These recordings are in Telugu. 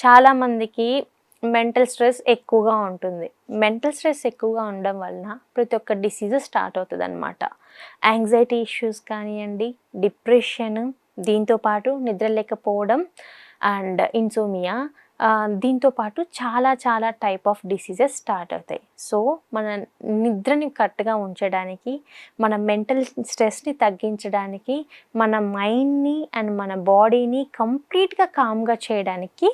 చాలామందికి మెంటల్ స్ట్రెస్ ఎక్కువగా ఉంటుంది. మెంటల్ స్ట్రెస్ ఎక్కువగా ఉండడం వలన ప్రతి ఒక్క డిసీజెస్ స్టార్ట్ అవుతుందన్నమాట. యాంగ్జైటీ ఇష్యూస్ కానివ్వండి, డిప్రెషన్, దీంతో పాటు నిద్ర లేకపోవడం అండ్ ఇన్సోమియా, దీంతో పాటు చాలా చాలా టైప్ ఆఫ్ డిసీజెస్ స్టార్ట్ అవుతాయి. సో మన నిద్రని కరెక్ట్గా ఉంచడానికి, మన మెంటల్ స్ట్రెస్ని తగ్గించడానికి, మన మైండ్ని అండ్ మన బాడీని కంప్లీట్గా కామ్గా చేయడానికి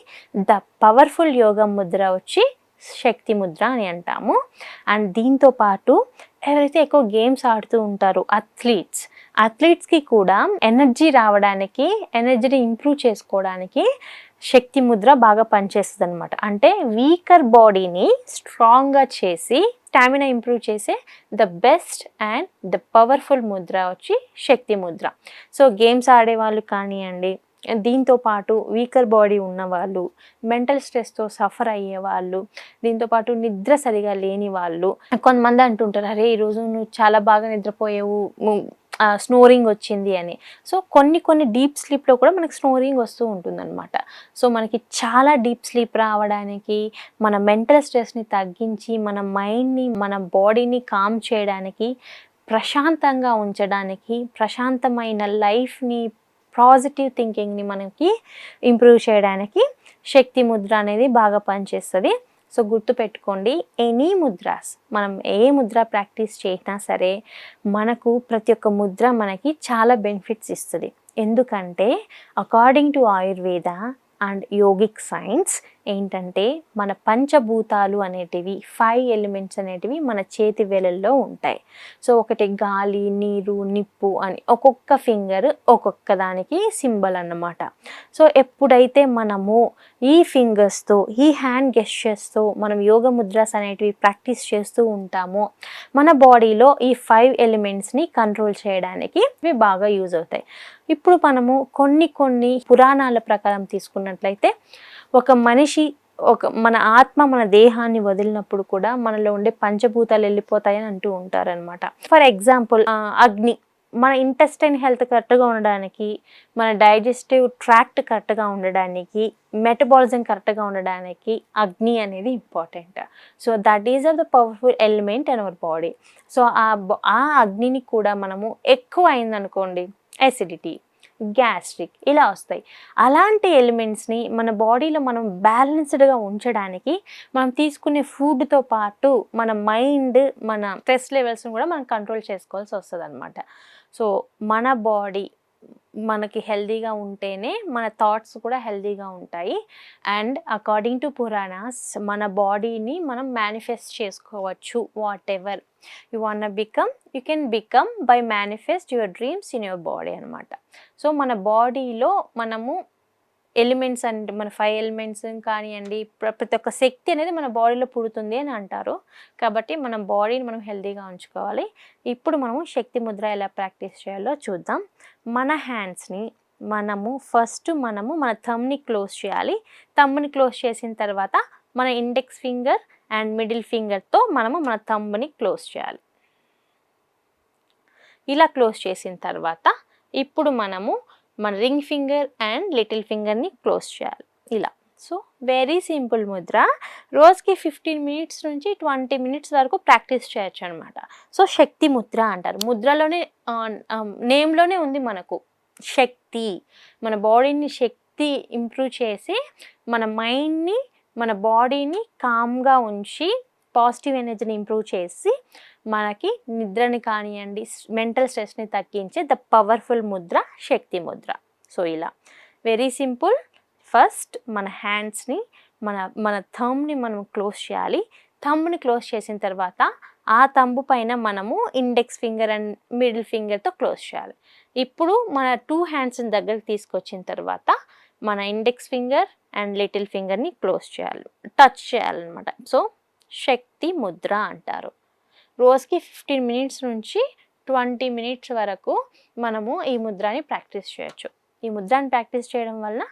ద పవర్ఫుల్ యోగా ముద్ర వచ్చి శక్తి ముద్ర అని అంటాము. అండ్ దీంతో పాటు ఎవరైతే ఎక్కువ గేమ్స్ ఆడుతూ ఉంటారో అథ్లీట్స్కి కూడా ఎనర్జీ రావడానికి, ఎనర్జీని ఇంప్రూవ్ చేసుకోవడానికి శక్తి ముద్ర బాగా పనిచేస్తుంది అనమాట. అంటే వీకర్ బాడీని స్ట్రాంగ్గా చేసి స్టామినా ఇంప్రూవ్ చేసే the best and the powerful Mudra వచ్చి శక్తి ముద్ర. సో గేమ్స్ ఆడేవాళ్ళు కానివ్వండి, దీంతో పాటు వీకర్ బాడీ ఉన్నవాళ్ళు, మెంటల్ స్ట్రెస్తో సఫర్ అయ్యే వాళ్ళు, దీంతోపాటు నిద్ర సరిగా లేని వాళ్ళు, కొంతమంది అంటుంటారు, అరే ఈరోజు నువ్వు చాలా బాగా నిద్రపోయావు, స్నోరింగ్ వచ్చింది అని. సో కొన్ని డీప్ స్లీప్లో కూడా మనకి స్నోరింగ్ వస్తూ ఉంటుందన్నమాట. సో మనకి చాలా డీప్ స్లీప్ రావడానికి, మన మెంటల్ స్ట్రెస్ని తగ్గించి, మన మైండ్ని, మన బాడీని కామ్ చేయడానికి, ప్రశాంతంగా ఉంచడానికి, ప్రశాంతమైన లైఫ్ని, పాజిటివ్ థింకింగ్ని మనకి ఇంప్రూవ్ చేయడానికి శక్తి ముద్ర అనేది బాగా పనిచేస్తుంది. సో గుర్తుపెట్టుకోండి, ఎనీ ముద్రాస్, మనం ఏ ముద్ర ప్రాక్టీస్ చేసినా సరే మనకు ప్రతి ఒక్క ముద్ర మనకి చాలా బెనిఫిట్స్ ఇస్తుంది. ఎందుకంటే according to Ayurveda and yogic science ఏంటంటే, మన పంచభూతాలు అనేటివి, 5 ఎలిమెంట్స్ అనేటివి మన చేతి వేలల్లో ఉంటాయి. సో ఒకటి గాలి, నీరు, నిప్పు అని ఒక్కొక్క ఫింగర్ ఒక్కొక్క దానికి సింబల్ అన్నమాట. సో ఎప్పుడైతే మనము ఈ ఫింగర్స్తో, ఈ హ్యాండ్ గెస్చర్స్తో మనం యోగ ముద్రాస్ అనేటివి ప్రాక్టీస్ చేస్తూ ఉంటామో, మన బాడీలో ఈ 5 ఎలిమెంట్స్ని కంట్రోల్ చేయడానికి ఇవి బాగా యూజ్ అవుతాయి. ఇప్పుడు మనము కొన్ని పురాణాల ప్రకారం తీసుకున్నట్లయితే, ఒక మనిషి మన ఆత్మ మన దేహాన్ని వదిలినప్పుడు కూడా మనలో ఉండే పంచభూతాలు వెళ్ళిపోతాయని అంటూ ఉంటారనమాట. ఫర్ ఎగ్జాంపుల్ అగ్ని, మన ఇంటెస్టైన్ హెల్త్ కరెక్ట్గా ఉండడానికి, మన డైజెస్టివ్ ట్రాక్ట్ కరెక్ట్గా ఉండడానికి, మెటబాలిజం కరెక్ట్గా ఉండడానికి అగ్ని అనేది important. So that is of the powerful element in our body. So ఆ అగ్నిని కూడా మనము ఎక్కువ అయిందనుకోండి, ఎసిడిటీ, గ్యాస్ట్రిక్ ఇలా వస్తాయి. అలాంటి ఎలిమెంట్స్ని మన బాడీలో మనం బ్యాలెన్స్డ్గా ఉంచడానికి మనం తీసుకునే ఫుడ్తో పాటు మన మైండ్, మన స్ట్రెస్ లెవెల్స్ని కూడా మనం కంట్రోల్ చేసుకోవాల్సి వస్తుంది అనమాట. సో మన బాడీ మనకి హెల్దీగా ఉంటేనే మన థాట్స్ కూడా హెల్దీగా ఉంటాయి. అండ్ అకార్డింగ్ టు పురాణాస్ మన బాడీని మనం మేనిఫెస్ట్ చేసుకోవచ్చు. What ever you want become, you can become by manifest your dreams in your body అనమాట. సో మన బాడీలో మనము ఎలిమెంట్స్ అంటే మన 5 ఎలిమెంట్స్ కానివ్వండి, ప్రతి ఒక్క శక్తి అనేది మన బాడీలో పుడుతుంది అని అంటారు. కాబట్టి మన బాడీని మనం హెల్తీగా ఉంచుకోవాలి. ఇప్పుడు మనము శక్తి ముద్ర ఎలా ప్రాక్టీస్ చేయాలో చూద్దాం. మన హ్యాండ్స్ని ఫస్ట్ మన థంబ్ని క్లోజ్ చేయాలి. థంబ్ని క్లోజ్ చేసిన తర్వాత మన ఇండెక్స్ ఫింగర్ అండ్ మిడిల్ ఫింగర్తో మన థంబ్ని క్లోజ్ చేయాలి. ఇలా క్లోజ్ చేసిన తర్వాత ఇప్పుడు మన రింగ్ ఫింగర్ అండ్ లిటిల్ ఫింగర్ని క్లోజ్ చేయాలి ఇలా. So very simple Mudra. రోజుకి 15 మినిట్స్ నుంచి 20 మినిట్స్ వరకు ప్రాక్టీస్ చేయొచ్చు అనమాట. సో శక్తి ముద్ర అంటారు. ముద్రలోనే, నేమ్లోనే ఉంది మనకు శక్తి. మన బాడీని శక్తి ఇంప్రూవ్ చేసి, మన మైండ్ని, మన బాడీని కామ్గా ఉంచి, పాజిటివ్ ఎనర్జీని ఇంప్రూవ్ చేసి, మనకి నిద్రని కానివ్వండి, మెంటల్ స్ట్రెస్ని తగ్గించే the powerful Mudra Shakti Mudra. So ఇలా వెరీ సింపుల్. ఫస్ట్ మన హ్యాండ్స్ని, మన థంబ్ని మనం క్లోజ్ చేయాలి. థంబ్ని క్లోజ్ చేసిన తర్వాత ఆ థంబ్ పైన మనము ఇండెక్స్ ఫింగర్ అండ్ మిడిల్ ఫింగర్తో క్లోజ్ చేయాలి. ఇప్పుడు మన 2 హ్యాండ్స్ని దగ్గరికి తీసుకొచ్చిన తర్వాత మన ఇండెక్స్ ఫింగర్ అండ్ లిటిల్ ఫింగర్ని క్లోజ్ చేయాలి, టచ్ చేయాలన్నమాట. సో శక్తి ముద్ర అంటారు. రోజుకి 15 మినిట్స్ నుంచి 20 మినిట్స్ వరకు మనము ఈ ముద్రని ప్రాక్టీస్ చేయొచ్చు. ఈ ముద్రని ప్రాక్టీస్ చేయడం వలన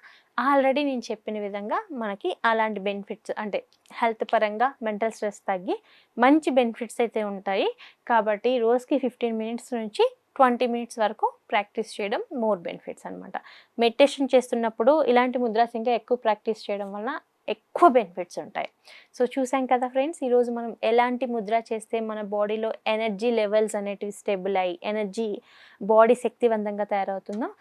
ఆల్రెడీ నేను చెప్పిన విధంగా మనకి అలాంటి బెనిఫిట్స్, అంటే హెల్త్ పరంగా మెంటల్ స్ట్రెస్ తగ్గి మంచి బెనిఫిట్స్ అయితే ఉంటాయి. కాబట్టి రోజుకి 15 మినిట్స్ నుంచి 20 మినిట్స్ వరకు ప్రాక్టీస్ చేయడం మోర్ బెనిఫిట్స్ అనమాట. మెడిటేషన్ చేస్తున్నప్పుడు ఇలాంటి ముద్రాస్ ఇంకా ఎక్కువ ప్రాక్టీస్ చేయడం వలన ఎక్కువ బెనిఫిట్స్ ఉంటాయి. సో చూసాం కదా ఫ్రెండ్స్, ఈరోజు మనం ఎలాంటి ముద్ర చేస్తే మన బాడీలో ఎనర్జీ లెవెల్స్ అనేటివి స్టేబుల్ అయ్యి బాడీ శక్తివంతంగా తయారవుతుందో